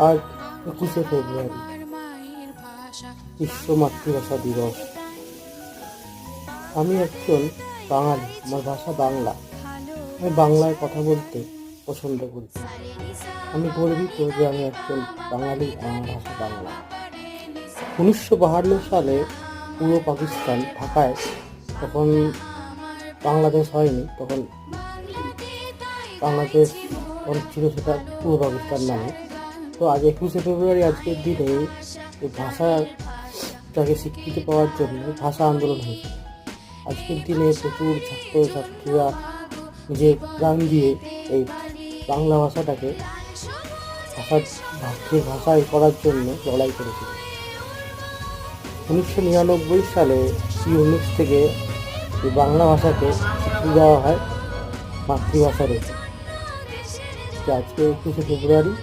আজ 21শে ফেব্রুয়ারি, বিশ্ব মাতৃভাষা দিবস। আমি একজন বাঙালি, আমার ভাষা বাংলা। আমি বাংলায় কথা বলতে পছন্দ করি। আমি গর্বিত যে আমি একজন বাঙালি, আমার ভাষা বাংলা। 1952 সালে পূর্ব পাকিস্তান ঢাকায়, তখন বাংলাদেশ হয়নি, তখন বাংলাদেশ ছিল সেটা পূর্ব পাকিস্তান নামে। তো আজ 21শে ফেব্রুয়ারি, আজকের দিনে এই ভাষাটাকে স্বীকৃতি পাওয়ার জন্য ভাষা আন্দোলন হয়েছে। আজকের দিনে প্রচুর ছাত্রছাত্রীরা নিজের প্রাণ দিয়ে এই বাংলা ভাষাটাকে ভাষায় করার জন্য লড়াই করেছিল। 1999 সালে ইউনিক্স থেকে এই বাংলা ভাষাকে স্বীকৃতি দেওয়া হয় মাতৃভাষা রূপে। আজকে 21শে ফেব্রুয়ারি।